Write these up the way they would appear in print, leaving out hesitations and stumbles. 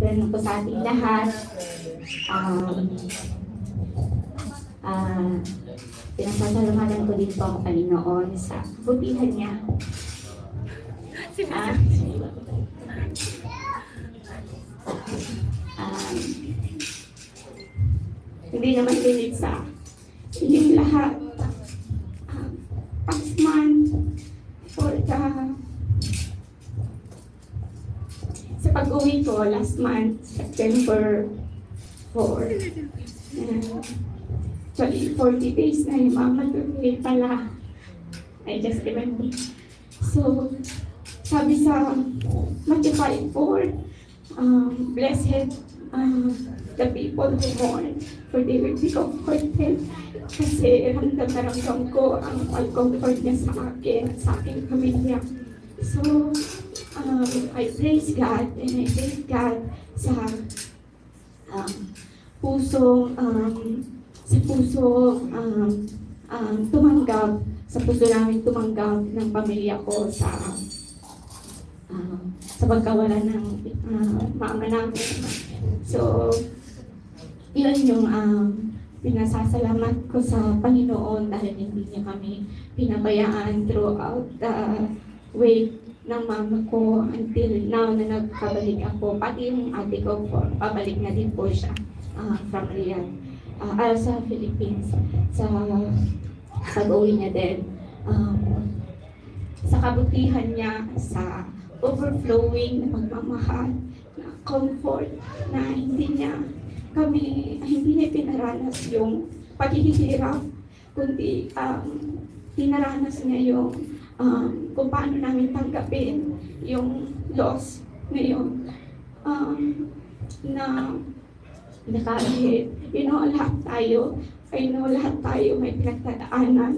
Ganun po sa ating lahat. Pinasasalamatan ko din po ang Panginoon sa kabutihan niya. Hindi naman limit sa inyong lahat. Past month, for sa pag-uwi ko last month, September 4, actually 40 days na yung mama tuloy pala. I just remember. So, sabi sa Matthew 5:4, blessed the people who mourn, for they will be comforted. Kasi ramdam na ramdam ko ang pag-comfort niya sa akin at sa aking pamilya. So, I praise God and I praise God sa puso tumanggap, sa puso namin tumanggap ng pamilya ko sa pagkawala ng mama namin. So, yun yung pinasasalamat ko sa Panginoon dahil hindi niya kami pinabayaan throughout the way ng mama ko until now na nagkabalik ako. Pati yung ate ko po, pabalik na din po siya from Riyadh. Sa Philippines, sa pag-uwi niya din. Sa kabutihan niya, sa overflowing na pagmamahal, na comfort, na hindi niya pinaranas yung paghihirap, kundi pinaranas niya yung kung paano namin tanggapin yung loss ngayon. Na kahit, lahat tayo may pinagdadaanan.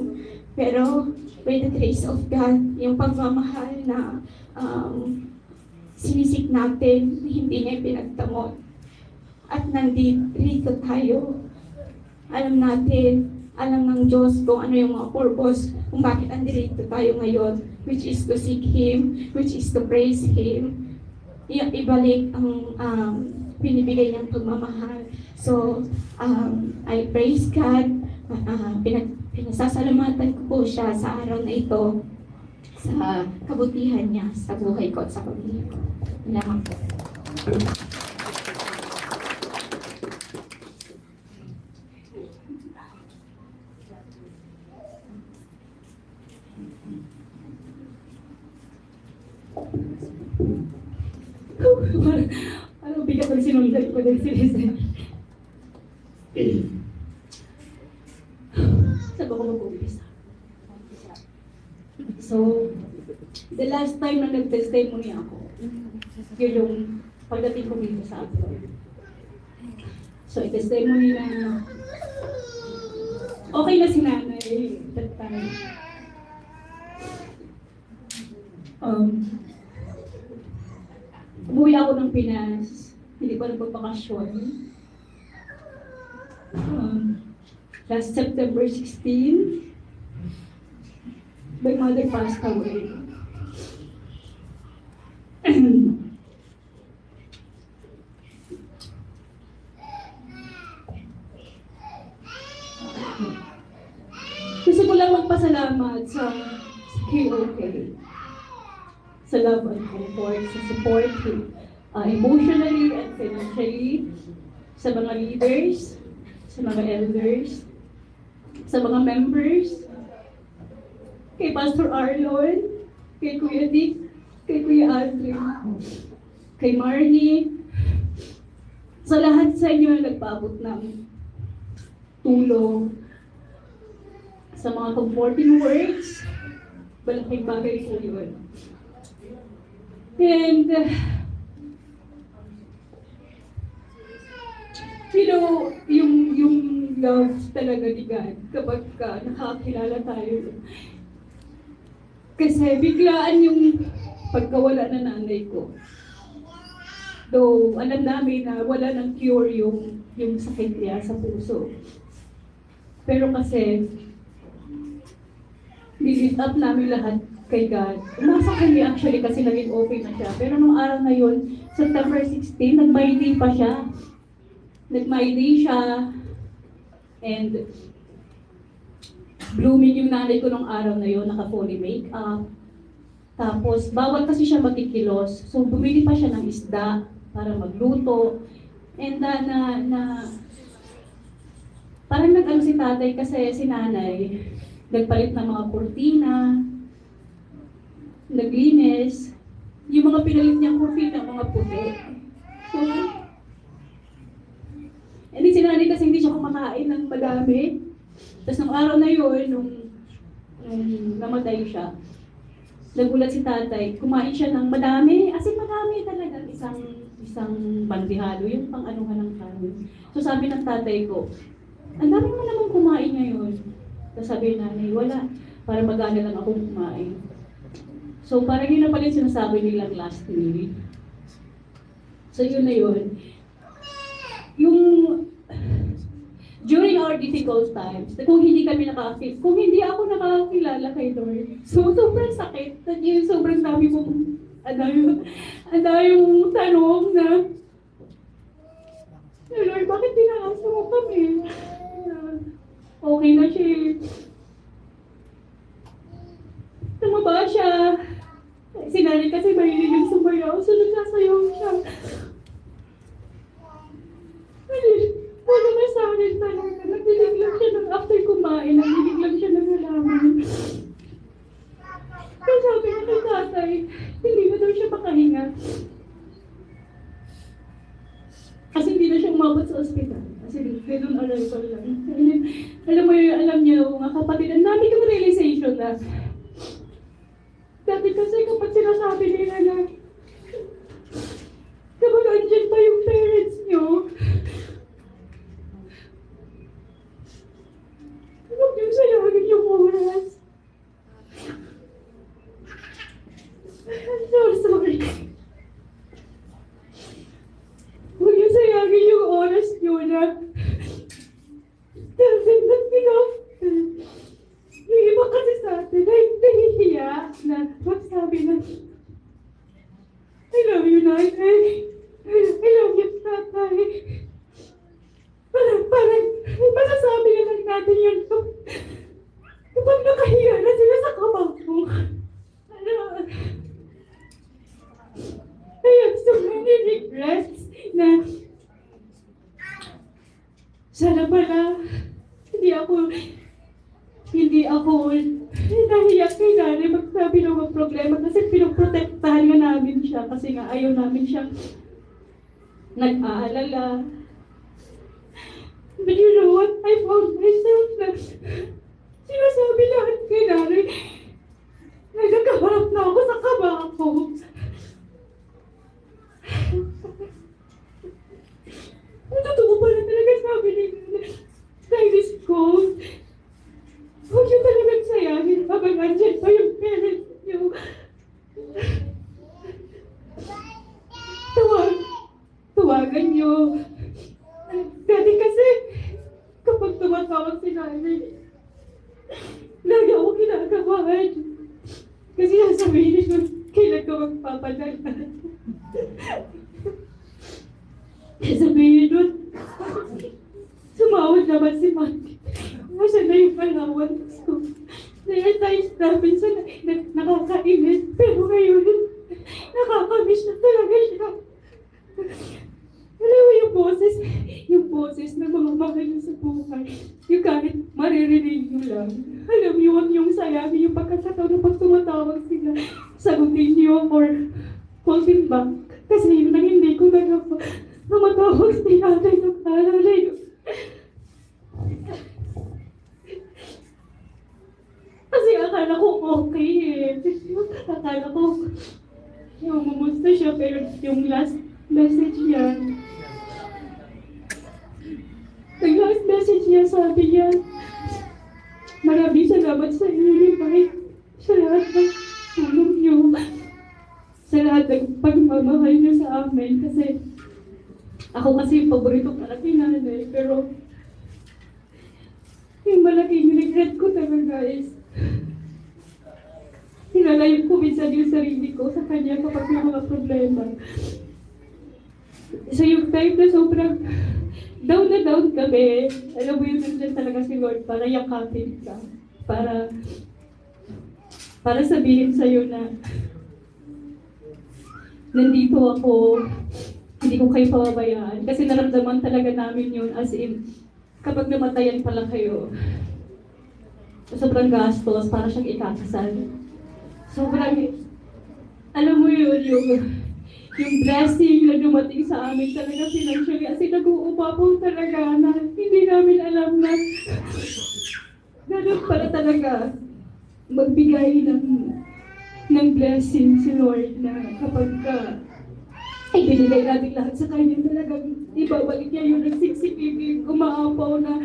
Pero, by the grace of God, yung pagmamahal na sinisik natin, hindi niya pinagdamot. At nandito tayo. Alam ng Diyos kung ano yung mga purpose, kung bakit nandito tayo ngayon, which is to seek Him, which is to praise Him. Ibalik ang binibigay niyang pagmamahal. So, I praise God. Pinasasalamatan ko po siya sa araw na ito sa kabutihan niya sa buhay ko at sa pamilya ko. Salamat po. Ano bigat ang sinundan ko din si Lisa. Saan ko mag-umpisa? So, the last time na nag-testimony ako, yun yung pagdating ko dito sa atin. So, i-testimony na okay na si nanay that time. Umuwi ako ng Pinas, hindi ko nagpapakasyon. Last September 16, my mother passed away. Gusto ko lang magpasalamat sa KOK. Sa love and comfort, sa support, emotionally and financially, sa mga leaders, sa mga elders, sa mga members, kay Pastor Arlon, kay Kuya Dick, kay Kuya Aldrin, kay Marnie, sa lahat sa inyo na nagpaabot ng tulong, sa mga comforting words, malaking bagay po yun. And, yung love talaga ni God kapag nakakilala tayo. Kasi biglaan yung pagkawala na nanay ko. Though, alam namin na wala ng cure yung sakit niya sa puso. Pero kasi, Lilit up namin lahat kay God. Nasa kanya actually kasi naging okay na siya. Pero nung araw na yun, September 16, nag-my day pa siya. Nag-my day siya. And blooming yung nanay ko nung araw na yun, naka-fully make-up. Tapos, bawal kasi siya magkikilos. So, bumili pa siya ng isda para magluto. And parang nag-ano si tatay kasi si nanay, nagpalit ng mga kurtina, naglinis. Yung mga pinalit niyang kurtina, mga puti. So, hindi si nanay kasi hindi siya kumakain ng madami. Tapos nung araw na yun, nung namatay siya, nagulat si tatay, kumain siya ng madami, as in madami talaga, isang bandihado, yung pang-anuhan ng kanin. So sabi ng tatay ko, ang dami mo naman kumain ngayon. Tapos sabi ng nanay, wala, para magana lang ako kumain. So parang yun na pala yung sinasabi nilang last meal. So yun na yun. Yung during our difficult times, kung hindi kami kung hindi ako nakakilala kay Lord, so sobrang sakit. Sobrang dami kong, ang dami mong tanong na, Lord, bakit pinakasa mo kami? Okay na siya. Tumaba siya. Si nanay kasi mahilig yung sumayaw, so nagsasayaw siya. Wala na sa akin talaga. Nagdilig lang siya ng after kumain. Nagdilig lang siya ng halaman. Kaya sabi niya kay tatay, hindi na daw siya makahinga. Kasi hindi na siya umabot sa ospital. Kasi doon arrival lang. Alam mo yun, alam niyo, mga kapatid, ang dami kong realization na dati kasi kapag sinasabi nila na kapag andyan pa yung parents niyo, huwag niyo sayangin yung oras. I'm so sorry. Huwag niyo sayangin yung oras niyo na yung iba kasi sa atin ay nahihiya na magsabi na I love you, Nanay. I love you, Tatay. Parang masasabi na lang natin yun kapag nakahiya na sila sa kamangkong. I have so many regrets na sana pala hindi ako nahiyak kay nanay magsabi ng mga problema kasi pinoprotektahan nga namin siya kasi nga ayaw namin siyang nag-aalala. But you know what? I found myself na sinasabi lahat kay nanay na nagkaharap na ako sa kaba ako. Totoo pala talaga sabi ni Chinese code. Huwag niyo talagang sayangin habang andyan pa yung parents niyo. Tawagan niyo. Dati kasi, kapag tumatawag si nanay, lagi ako kinakabahan. Kasi sasabihin niyo, kailan ka magpapadala. Sabihin nun, sumawad naman si Mati. Masa na yung allowance ko. Na-realize namin sa nakakainis. Pero ngayon, nakakamiss na talaga siya. Alam mo yung boses na mga mahal sa buhay. Yung kahit maririnig nyo lang. Alam mo yung sayangin, yung pagkakataon na pag tumatawag sila, sagutin nyo or call them back. Kasi yun ang hindi ko nagawa. Namatawag si nanay ng alalay. Kasi akala ko okay eh. Akala ko mamumusta siya pero yung last message niya, yung last message niya sabi niya, maraming salamat sa inyo, Mike. Sa lahat ng tulong niyo. Sa lahat ng pagmamahal niyo sa amin. Kasi ako kasi yung paborito para kay nanay. Pero yung malaking regret ko talaga is Pinalayo ko minsan yung sarili ko sa kanya kapag may mga problema. So yung time na sobrang down na down kami, alam mo yun, nandiyan talaga si Lord para yakapin ka. Para sabihin sa'yo na nandito ako, hindi ko kayo pababayaan. Kasi naramdaman talaga namin yun as in, kapag namatayan pala kayo, sobrang gastos para siyang ikakasal. Sobrang, alam mo yun, yung blessing na dumating sa amin talaga financially. As in, nag-uupapaw talaga na hindi namin alam na ganun pala talaga magbigay ng blessing si Lord na kapag ay binigay natin lahat sa Kanya, talagang ibabalik niya yung nagsiksipig, umaapaw na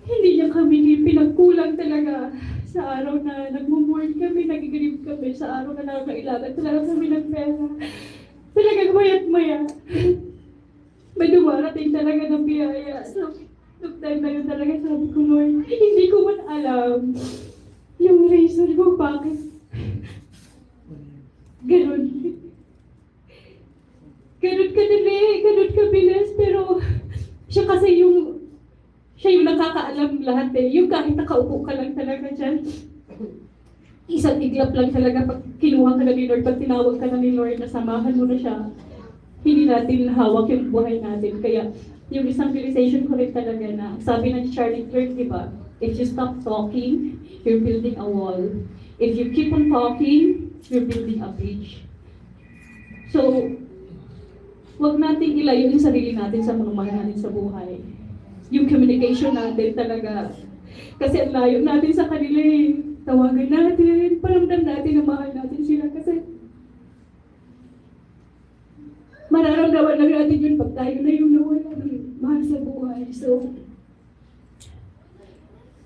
hindi niya kami pinagkulang talaga sa araw na nagmumurn kami, nagigrip kami, sa araw na nakakailangan talaga kami ng pera. Talagang mayat-maya. May dumarating talaga ng biyaya. So, nung time na yun talaga sabi ko, Lord, hindi ko man alam yung reason ko bakit ganun. Ganun kadali, ganun kabilis, pero siya kasi siya yung nakakaalam lahat eh. Yung kahit nakaupo ka lang talaga dyan, isang iglap lang talaga pag kinuha ka na ni Lord, pag tinawag ka na ni Lord, nasamahan mo na siya, hindi natin hawak yung buhay natin. Kaya yung isang realization ko rin talaga na, sabi ng Charlie Clerk, di ba? If you stop talking, you're building a wall. If you keep on talking, you're building a bridge. So, huwag nating ilayo yung sarili natin sa mga mahal natin sa buhay. Yung communication natin talaga. Kasi ang layo natin sa kanila eh. Tawagan natin, paramdam natin na mahal natin sila kasi mararamdaman lang natin yun pag tayo na yung nawala ng mahal sa buhay. So,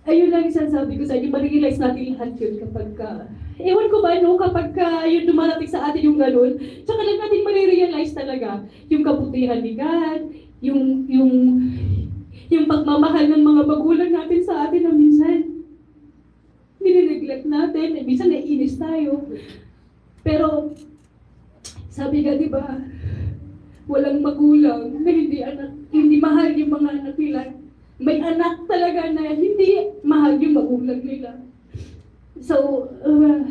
ayun lang isang sabi ko sa inyo, ma-realize natin lahat yun kapag ewan ko ba, no, kapag yun dumarating sa atin yung ganun, tsaka lang natin ma-realize talaga yung kabutihan ni God, yung pagmamahal ng mga magulang natin sa atin na minsan nire-neglect natin, minsan naiinis tayo. Pero, sabi nga, di ba, walang magulang na hindi mahal yung mga anak nila. May anak talaga na hindi mahal yung magulang nila. So,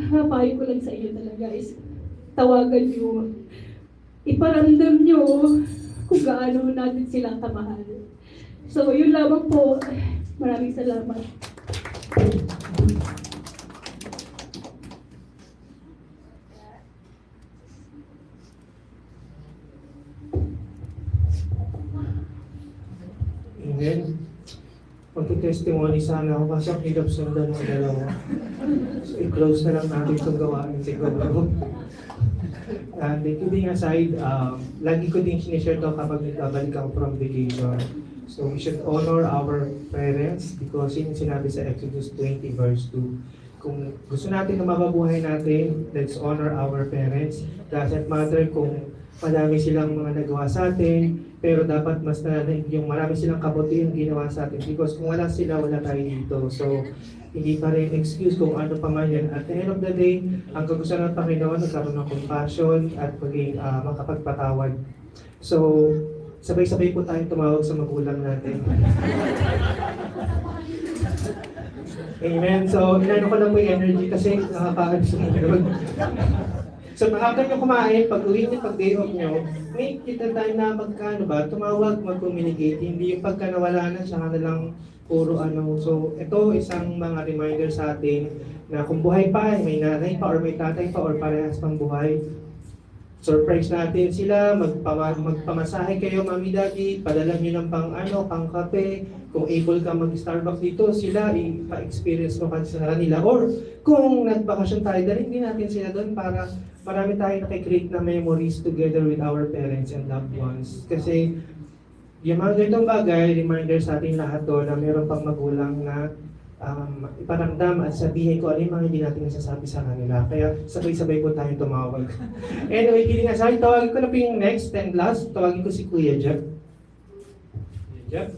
payo ko lang sa inyo talaga is, tawagan nyo, iparamdam nyo kung gaano natin silang kamahal. So, yun lamang po. Maraming salamat. Amen. Magti-testimony sana ako kasi ang hirap sundan ng dalawa. So, i-close na lang natin itong gawain siguro. Kidding aside, lagi ko din sinishare to kapag nagbabalik ako from vacation. So we should honor our parents because yun yung sinabi sa Exodus 20 verse 2. Kung gusto natin na mababuhay natin, let's honor our parents. Doesn't matter kung madami silang mga nagawa sa atin, pero dapat mas yung marami silang kabutihan ginawa sa atin because kung wala sila, wala tayo dito. So, hindi pa rin excuse kung ano pa man yan. At the end of the day, ang kagustuhan ng Panginoon, nagkaroon ng compassion at maging makapagpatawad. So, sabay-sabay po tayong tumawag sa magulang natin. Amen. So, inano ko lang po yung energy kasi nakaka-alis ng So, after nyo kumain, pag uwi nyo, pag day off nyo, may kita tayo na tumawag, mag-communicate. Hindi yung pagka nawala na, siya na lang puro ano. So, ito isang mga reminder sa atin na kung buhay pa, may nanay pa or may tatay pa or parehas pang buhay, surprise natin sila, magpamasahe kayo, mami, daddy, padala nyo ng pang kape. Kung able ka mag-Starbucks dito, sila, ipa-experience mo kasi sa kanila. Or kung nagbakasyon tayo, dalhin din natin sila doon para marami tayo nakikreate na memories together with our parents and loved ones. Kasi yung mga ganitong bagay, reminder sa ating lahat doon na mayroon pang magulang na iparamdam at sabihin ko ano yung mga hindi natin nasasabi sa kanila. Kaya sabay-sabay po tayong tumawag. Anyway, kidding aside, tawagin ko na po yung next and last. Tawagin ko si Kuya Jeff. Kuya Jeff?